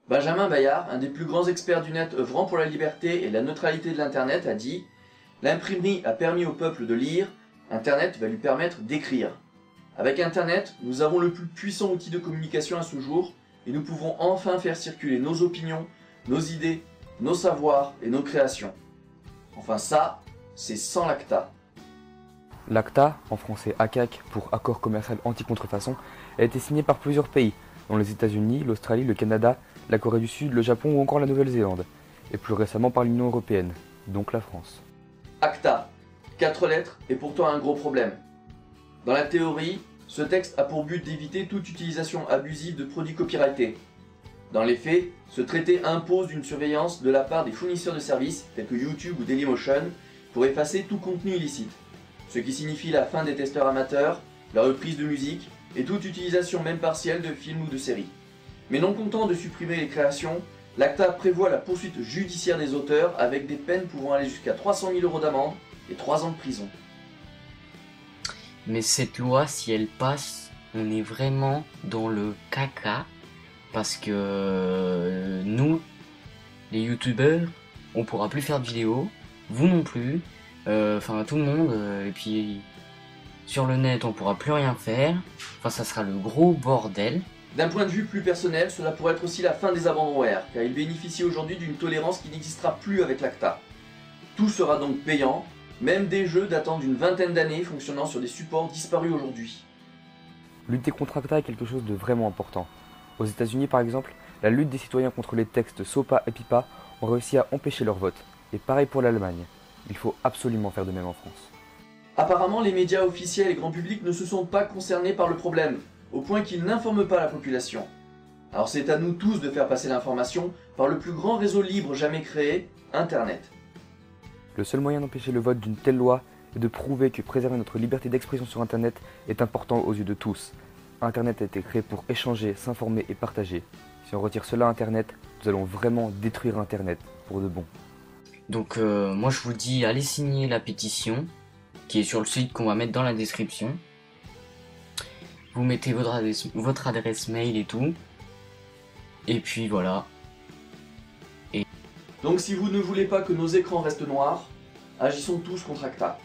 Benjamin Bayard, un des plus grands experts du net œuvrant pour la liberté et la neutralité de l'Internet, a dit « L'imprimerie a permis au peuple de lire, Internet va lui permettre d'écrire. Avec Internet, nous avons le plus puissant outil de communication à ce jour et nous pouvons enfin faire circuler nos opinions, nos idées, nos savoirs et nos créations. Enfin ça, c'est sans l'ACTA. » L'ACTA, en français ACAC pour Accord commercial anti-contrefaçon, a été signé par plusieurs pays, dont les États-Unis, l'Australie, le Canada, la Corée du Sud, le Japon ou encore la Nouvelle-Zélande, et plus récemment par l'Union européenne, donc la France. ACTA, 4 lettres et pourtant un gros problème. Dans la théorie, ce texte a pour but d'éviter toute utilisation abusive de produits copyrightés. Dans les faits, ce traité impose une surveillance de la part des fournisseurs de services, tels que YouTube ou Dailymotion, pour effacer tout contenu illicite. Ce qui signifie la fin des testeurs amateurs, la reprise de musique et toute utilisation même partielle de films ou de séries. Mais non content de supprimer les créations, l'ACTA prévoit la poursuite judiciaire des auteurs avec des peines pouvant aller jusqu'à 300 000 € d'amende et 3 ans de prison. Mais cette loi, si elle passe, on est vraiment dans le caca, parce que nous, les youtubeurs, on pourra plus faire de vidéos, vous non plus, enfin tout le monde, et puis sur le net on pourra plus rien faire, enfin ça sera le gros bordel. D'un point de vue plus personnel, cela pourrait être aussi la fin des abandonwares, car ils bénéficient aujourd'hui d'une tolérance qui n'existera plus avec l'ACTA. Tout sera donc payant, même des jeux datant d'une vingtaine d'années fonctionnant sur des supports disparus aujourd'hui. Lutter contre ACTA est quelque chose de vraiment important. Aux États-Unis par exemple, la lutte des citoyens contre les textes SOPA et PIPA ont réussi à empêcher leur vote. Et pareil pour l'Allemagne. Il faut absolument faire de même en France. Apparemment, les médias officiels et grand public ne se sont pas concernés par le problème, au point qu'ils n'informent pas la population. Alors c'est à nous tous de faire passer l'information par le plus grand réseau libre jamais créé, Internet. Le seul moyen d'empêcher le vote d'une telle loi est de prouver que préserver notre liberté d'expression sur Internet est important aux yeux de tous. Internet a été créé pour échanger, s'informer et partager. Si on retire cela à Internet, nous allons vraiment détruire Internet pour de bon. Donc moi je vous dis, allez signer la pétition, qui est sur le site qu'on va mettre dans la description. Vous mettez votre adresse mail et tout. Et puis voilà. Donc si vous ne voulez pas que nos écrans restent noirs, agissons tous contre ACTA.